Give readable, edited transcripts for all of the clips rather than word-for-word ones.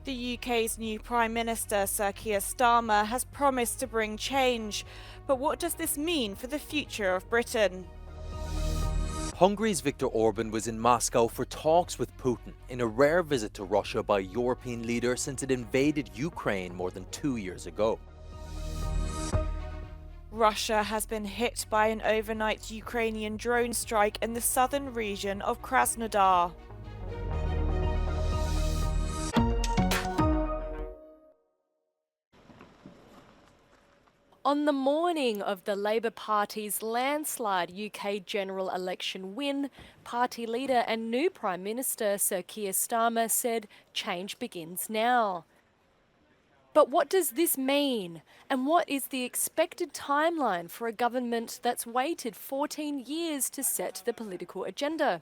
The UK's new Prime Minister, Sir Keir Starmer, has promised to bring change. But what does this mean for the future of Britain? Hungary's Viktor Orban was in Moscow for talks with Putin in a rare visit to Russia by a European leader since it invaded Ukraine more than 2 years ago. Russia has been hit by an overnight Ukrainian drone strike in the southern region of Krasnodar. On the morning of the Labour Party's landslide UK general election win, party leader and new Prime Minister Sir Keir Starmer said change begins now. But what does this mean? And what is the expected timeline for a government that's waited 14 years to set the political agenda?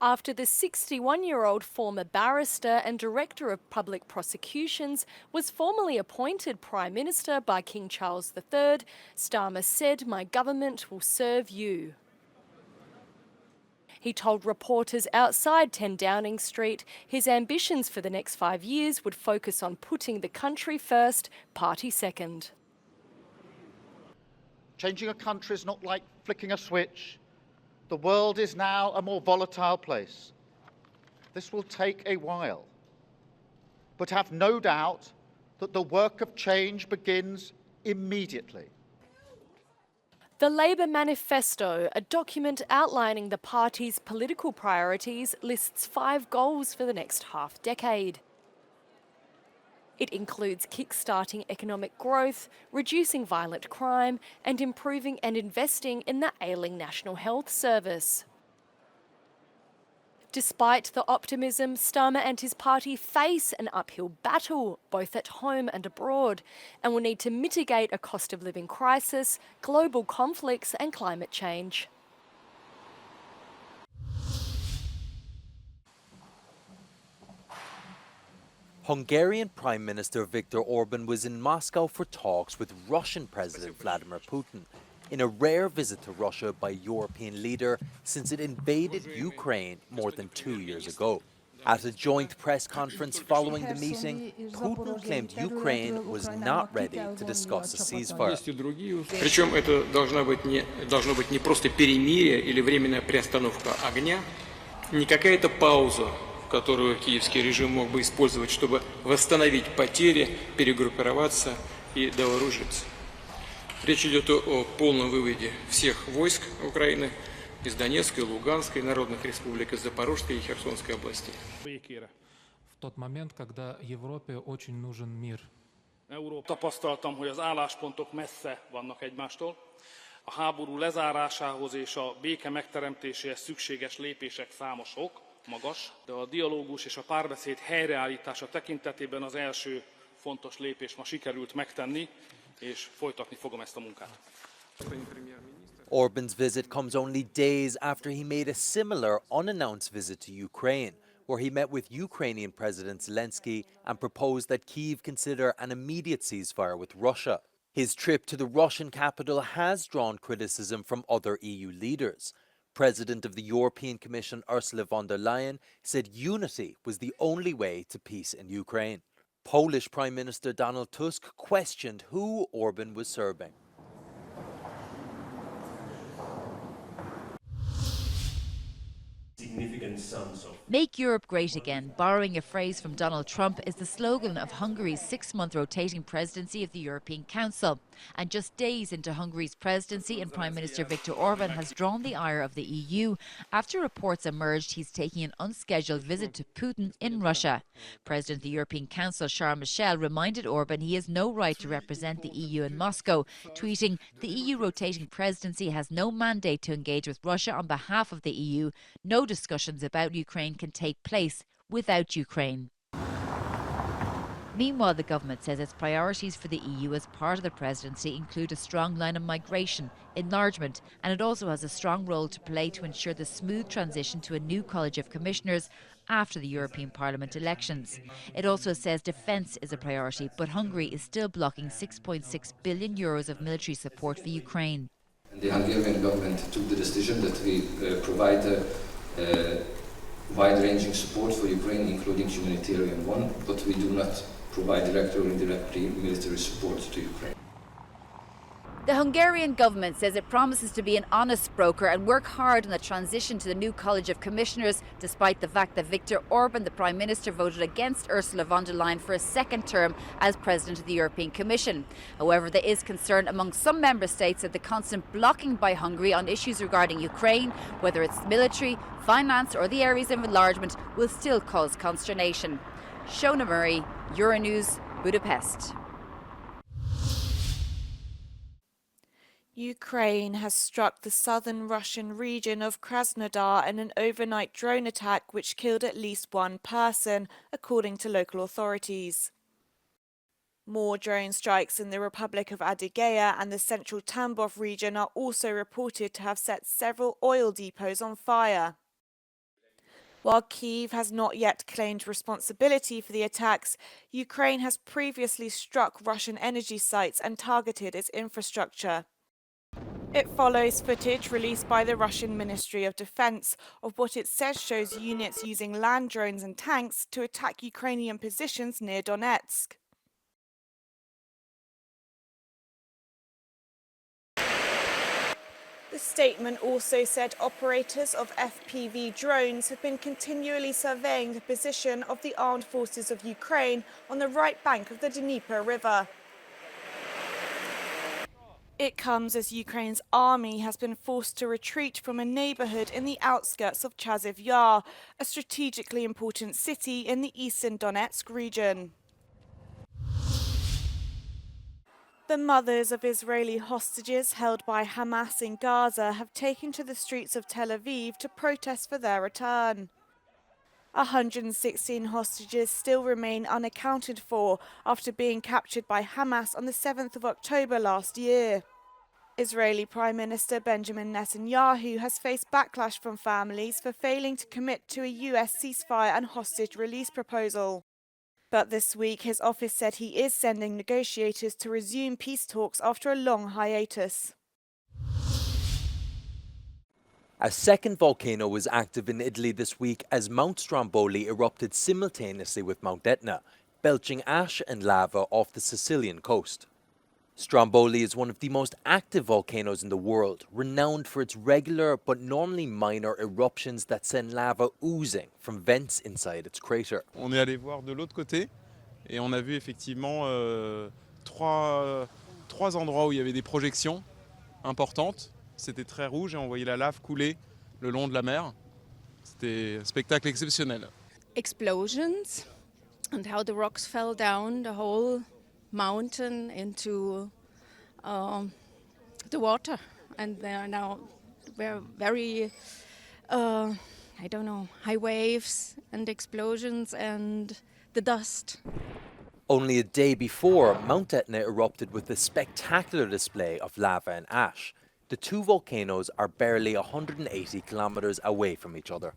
After the 61-year-old former barrister and Director of Public Prosecutions was formally appointed Prime Minister by King Charles III, Starmer said, "My government will serve you." He told reporters outside 10 Downing Street his ambitions for the next 5 years would focus on putting the country first, party second. Changing a country is not like flicking a switch. The world is now a more volatile place. This will take a while. But have no doubt that the work of change begins immediately. The Labour Manifesto, a document outlining the party's political priorities, lists 5 goals for the next half-decade. It includes kick-starting economic growth, reducing violent crime, and improving and investing in the ailing National Health Service. Despite the optimism, Starmer and his party face an uphill battle, both at home and abroad, and will need to mitigate a cost of living crisis, global conflicts, and climate change. Hungarian Prime Minister Viktor Orban was in Moscow for talks with Russian President Vladimir Putin in a rare visit to Russia by a European leader since it invaded Ukraine more than 2 years ago. At a joint press conference following the meeting, Putin claimed Ukraine was not ready to discuss a ceasefire. Причем это должно быть не просто перемирие или временная приостановка огня, не какая-то пауза, которую киевский режим мог бы использовать, чтобы восстановить потери, перегруппироваться и довооружиться. Речь идет о полном выводе всех войск Украины из Донецкой, Луганской, народных республик, из Запорожской и Херсонской областей. В тот момент, когда Европе очень нужен мир. Tapasztaltam, hogy az álláspontok messze vannak egymástól. A háború lezárásához és a béke megteremtéséhez szükséges lépések számosok, magas, de a dialógus és a párbeszéd helyreállítása tekintetében az első fontos lépés ma sikerült megtenni, és folytatni fogom ezt a munkát. Orban's visit comes only days after he made a similar unannounced visit to Ukraine, where he met with Ukrainian President Zelensky and proposed that Kyiv consider an immediate ceasefire with Russia. His trip to the Russian capital has drawn criticism from other EU leaders. President of the European Commission Ursula von der Leyen said unity was the only way to peace in Ukraine. Polish Prime Minister Donald Tusk questioned who Orban was serving. Make Europe great again, borrowing a phrase from Donald Trump, is the slogan of Hungary's 6-month rotating presidency of the European Council. And just days into Hungary's presidency, and Prime Minister Viktor Orban has drawn the ire of the EU after reports emerged he's taking an unscheduled visit to Putin in Russia. President of the European Council, Charles Michel, reminded Orban he has no right to represent the EU in Moscow, tweeting, "The EU rotating presidency has no mandate to engage with Russia on behalf of the EU. No discussions about Ukraine can take place without Ukraine." Meanwhile, the government says its priorities for the EU as part of the presidency include a strong line of migration, enlargement, and it also has a strong role to play to ensure the smooth transition to a new College of Commissioners after the European Parliament elections. It also says defence is a priority, but Hungary is still blocking €6.6 billion of military support for Ukraine. The Hungarian government took the decision that we provide wide-ranging support for Ukraine, including humanitarian one, but we do not provide direct or indirectly military support to Ukraine. The Hungarian government says it promises to be an honest broker and work hard on the transition to the new College of Commissioners, despite the fact that Viktor Orban, the Prime Minister, voted against Ursula von der Leyen for a second term as President of the European Commission. However, there is concern among some member states that the constant blocking by Hungary on issues regarding Ukraine, whether it's military, finance or the areas of enlargement, will still cause consternation. Shona Murray, Euronews, Budapest. Ukraine has struck the southern Russian region of Krasnodar in an overnight drone attack which killed at least one person, according to local authorities. More drone strikes in the Republic of Adygea and the central Tambov region are also reported to have set several oil depots on fire. While Kyiv has not yet claimed responsibility for the attacks, Ukraine has previously struck Russian energy sites and targeted its infrastructure. It follows footage released by the Russian Ministry of Defense of what it says shows units using land drones and tanks to attack Ukrainian positions near Donetsk. The statement also said operators of FPV drones have been continually surveying the position of the armed forces of Ukraine on the right bank of the Dnieper River. It comes as Ukraine's army has been forced to retreat from a neighborhood in the outskirts of Chaziv Yar, a strategically important city in the eastern Donetsk region. The mothers of Israeli hostages held by Hamas in Gaza have taken to the streets of Tel Aviv to protest for their return. 116 hostages still remain unaccounted for after being captured by Hamas on the 7th of October last year. Israeli Prime Minister Benjamin Netanyahu has faced backlash from families for failing to commit to a US ceasefire and hostage release proposal. But this week his office said he is sending negotiators to resume peace talks after a long hiatus. A second volcano was active in Italy this week as Mount Stromboli erupted simultaneously with Mount Etna, belching ash and lava off the Sicilian coast. Stromboli is one of the most active volcanoes in the world, renowned for its regular but normally minor eruptions that send lava oozing from vents inside its crater. On est allé voir de l'autre côté et on a vu effectivement trois endroits où il y avait des projections importantes. C'était très rouge et on voyait la lave couler le long de la mer. C'était un spectacle exceptionnel. Explosions and how the rocks fell down the whole mountain into the water, and there are now very high waves and explosions and the dust. Only a day before, Mount Etna erupted with a spectacular display of lava and ash. The two volcanoes are barely 180 kilometers away from each other.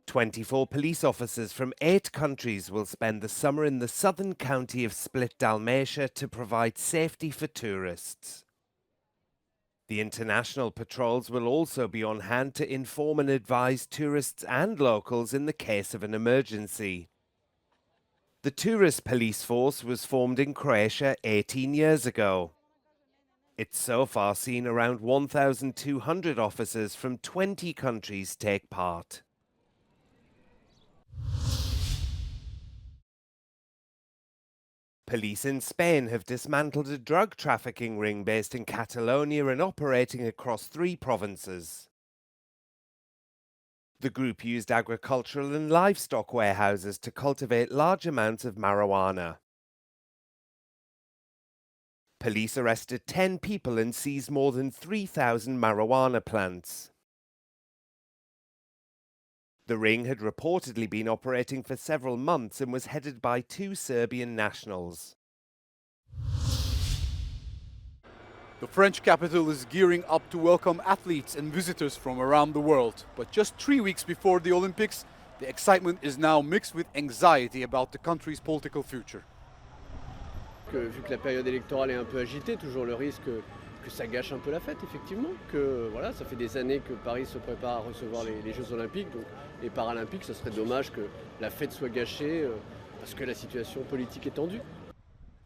24 police officers from 8 countries will spend the summer in the southern county of Split, Dalmatia to provide safety for tourists. The international patrols will also be on hand to inform and advise tourists and locals in the case of an emergency. The tourist police force was formed in Croatia 18 years ago. It's so far seen around 1,200 officers from 20 countries take part. Police in Spain have dismantled a drug trafficking ring based in Catalonia and operating across 3 provinces. The group used agricultural and livestock warehouses to cultivate large amounts of marijuana. Police arrested 10 people and seized more than 3,000 marijuana plants. The ring had reportedly been operating for several months and was headed by 2 Serbian nationals. The French capital is gearing up to welcome athletes and visitors from around the world. But just 3 weeks before the Olympics, the excitement is now mixed with anxiety about the country's political future. Vu que la période électorale est un peu agitée, toujours le risque que ça gâche un peu la fête, effectivement. Que voilà, ça fait des années que Paris se prépare à recevoir les Jeux Olympiques et Paralympiques. Ce serait dommage que la fête soit gâchée parce que la situation politique est tendue.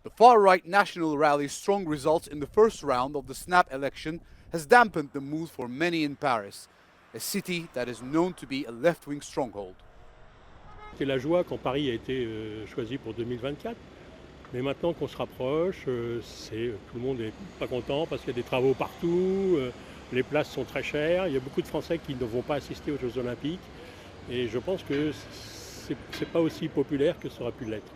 The far-right National Rally's strong results in the first round of the snap election has dampened the mood for many in Paris, a city that is known to be a left-wing stronghold. C'est la joie quand Paris a été choisi pour 2024. Mais maintenant qu'on se rapproche, tout le monde n'est pas content parce qu'il y a des travaux partout, les places sont très chères, il y a beaucoup de Français qui ne vont pas assister aux Jeux Olympiques. Et je pense que c'est pas aussi populaire que ça aurait pu l'être.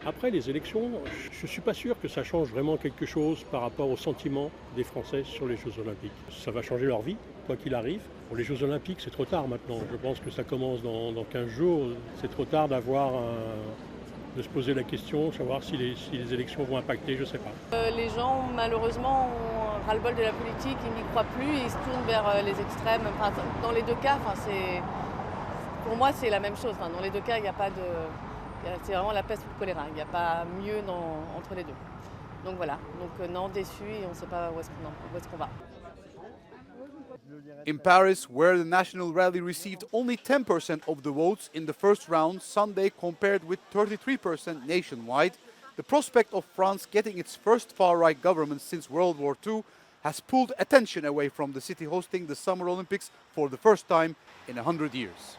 Après les élections, je ne suis pas sûr que ça change vraiment quelque chose par rapport au sentiment des Français sur les Jeux Olympiques. Ça va changer leur vie, quoi qu'il arrive. Pour les Jeux Olympiques, c'est trop tard maintenant. Je pense que ça commence dans 15 jours. C'est trop tard de se poser la question, savoir si les élections vont impacter, je ne sais pas. Les gens, malheureusement, ont ras-le-bol de la politique, ils n'y croient plus, ils se tournent vers les extrêmes. Enfin, dans les deux cas, pour moi, c'est la même chose. Enfin, dans les deux cas, il n'y a pas de... C'est vraiment la peste ou le choléra, il n'y a pas mieux entre les deux. Donc voilà, non, déçu et on ne sait pas où est-ce qu'on va. In Paris, where the National Rally received only 10% of the votes in the first round Sunday compared with 33% nationwide, the prospect of France getting its first far-right government since World War II has pulled attention away from the city hosting the Summer Olympics for the first time in 100 years.